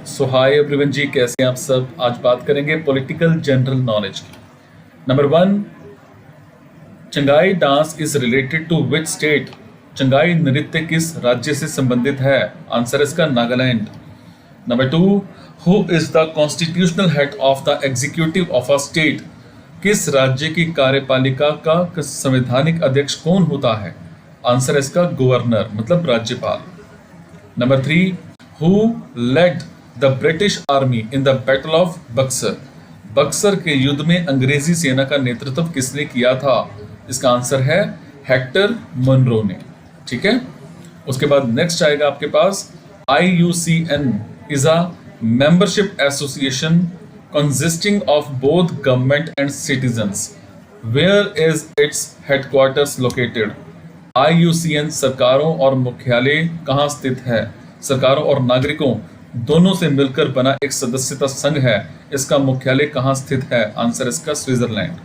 सो hi everyone जी, कैसे हैं आप सब। आज बात करेंगे पॉलिटिकल जनरल नॉलेज की। Number 1, Changai dance is related to which state. Changai नृत्य किस राज्य से संबंधित है। आंसर इसका Nagaland. Number 2, who is the constitutional head of the executive of a state. किस राज्य की कार्यपालिका का संवैधानिक अध्यक्ष कौन होता है। आंसर इसका गवर्नर मतलब राज्यपाल। Number 3, who led the British army in the battle of Buxar. Buxar के युद्ध में अंग्रेजी सेना का नेतृत्व किसने किया था। इसका आंसर है हेक्टर मनरो ने। ठीक है। उसके बाद नेक्स्ट आएगा आपके पास IUCN is a membership association consisting of both government and citizens. Where is its headquarters located? IUCN सरकारों और मुख्यालय कहाँ स्थित है। सरकारों और नागरिकों दोनों से मिलकर बना एक सदस्यता संघ है। इसका मुख्यालय कहाँ स्थित है। आंसर इसका Switzerland.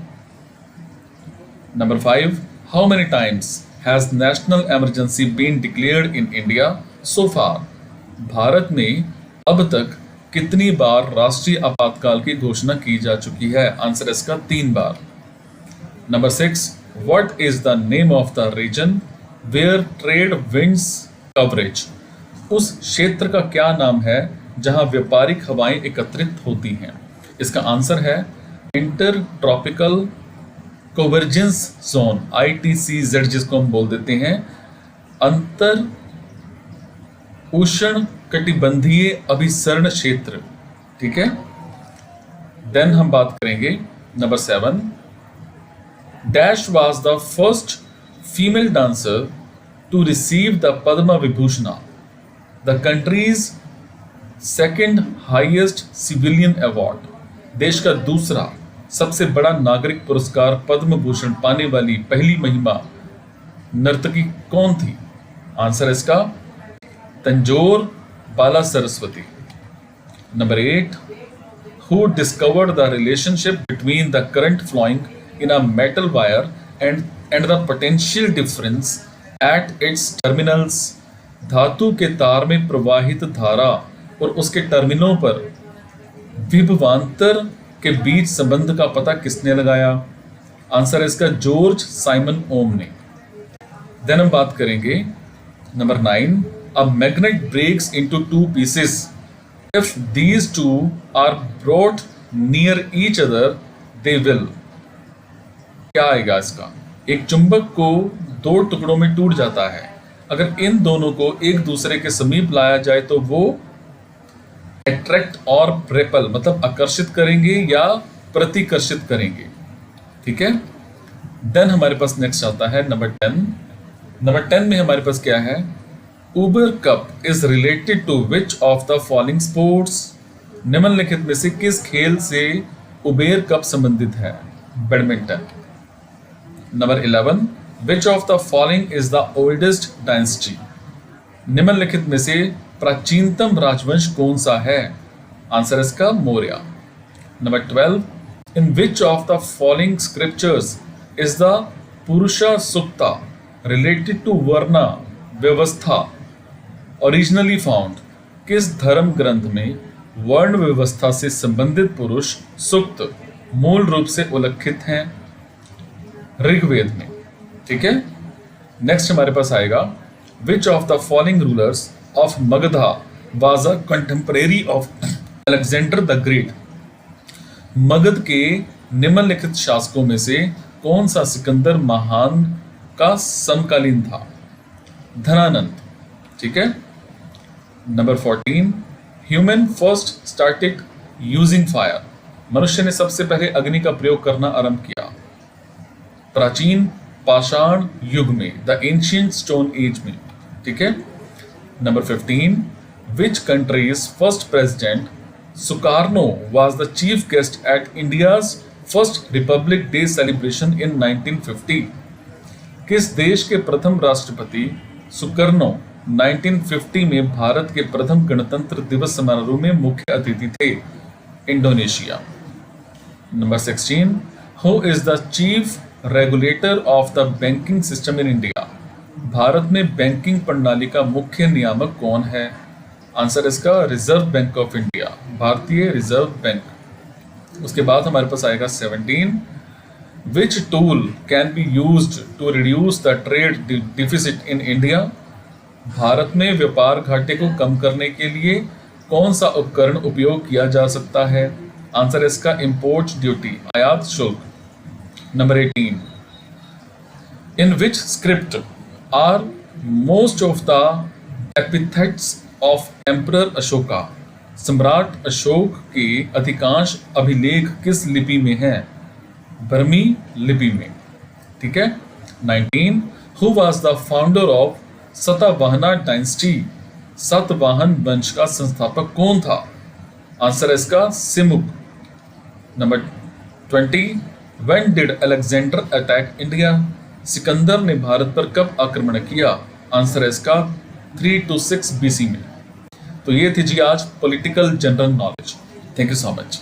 Number 5, how many times has national emergency been declared in India so far. Bharat में अब तक कितनी बार राष्ट्रीय आपातकाल की घोषणा की जा चुकी है। आंसर इसका 3 बार। Number 6, what is the name of the region where trade winds coverage. उस क्षेत्र का क्या नाम है जहां व्यापारिक हवाएं एकत्रित होती हैं। इसका आंसर है inter tropical convergence zone ITCZ, जिसको हम बोल देते हैं अंतर उष्ण कटिबंधीय अभिसरण क्षेत्र। ठीक है। देन हम बात करेंगे number 7, dash was the first female dancer to receive the Padma Vibhushan, the country's second highest civilian award. देश का दूसरा सबसे बड़ा नागरिक पुरस्कार पद्म भूषण पाने वाली पहली महिला नर्तकी कौन थी। आंसर इसका Tanjore Bala Saraswati. Number 8, who discovered the relationship between the current flowing in a metal wire and the potential difference at its terminals. धातु के तार में प्रवाहित धारा और उसके टर्मिनलों पर विभवांतर के बीच संबंध का पता किसने लगाया। आंसर इसका जॉर्ज साइमन ओम ने। देन हम बात करेंगे number 9, a magnet breaks into two pieces. If these two are brought near each other, they will. क्या आएगा इसका। एक चुंबक को 2 टुकड़ों में टूट जाता है। अगर इन दोनों को एक दूसरे के समीप लाया जाए तो वो अट्रैक्ट और रेपल मतलब आकर्षित करेंगे या प्रतिकर्षित करेंगे। ठीक है। देन हमारे पास नेक्स्ट आता है नंबर 10। नंबर 10 में हमारे पास क्या है, Uber Cup is related to which of the following sports. निम्नलिखित में से किस खेल से उबेर कप संबंधित है। Badminton. Number 11, which of the following is the oldest dynasty. निम्नलिखित में से प्राचीनतम राजवंश कौन सा है। आंसर इसका Maurya. Number 12, in which of the following scriptures is the पुरुषा सुक्ता रिलेटेड टू वर्णा व्यवस्था ओरिजिनली फाउंड। किस धर्म ग्रंथ में वर्ण व्यवस्था से संबंधित पुरुष सुक्त मूल रूप से उल्लिखित हैं। ऋग्वेद में। ठीक है। नेक्स्ट हमारे पास आएगा विच of the following rulers of Magadha was a contemporary of Alexander the great. Magadh के निम्नलिखित शासकों में से कौन सा सिकंदर महान का समकालीन था। धनानंद। ठीक है। Number 14, human first started using fire. मनुष्य ने सबसे पहले अग्नि का प्रयोग करना आरंभ किया। प्राचीन पाषाण युग में द एंशिएंट स्टोन एज में। ठीक है। Number 15, which countries first president Sukarno was the chief guest at India's first Republic day celebration in 1950। किस देश के प्रथम राष्ट्रपति सुकर्नो 1950 में भारत के प्रथम गणतंत्र दिवस समारोह में मुख्य अतिथि थे। Indonesia. Number 16, who is the chief regulator of the banking system in India. Bharat में बैंकिंग प्रणाली का मुख्य नियामक कौन है। आंसर इसका रिजर्व बैंक ऑफ इंडिया, भारतीय रिजर्व बैंक। उसके बाद हमारे पास आएगा 17, which tool can be used to reduce the trade deficit in India, Bharat में व्यापार घाटे को कम करने के लिए कौन सा उपकरण उपयोग किया जा सकता है? आंसर इसका इंपोर्ट ड्यूटी, आयात शुल्क। Number 18, in which script are most of the epithets of emperor Ashoka, सम्राट अशोक के अधिकांश अभिलेख किस लिपि में हैं? बर्मी लिपि में। ठीक है। 19, who was the founder of Satavahana dynasty, Satavahana वंश का संस्थापक कौन था? आंसर है इसका Simuk. Number 20, when did Alexander attack India, Sikandar ने भारत पर कब आक्रमण किया? आंसर है इसका 326 BC में। तो ये थी जी आज political general knowledge. Thank you so much.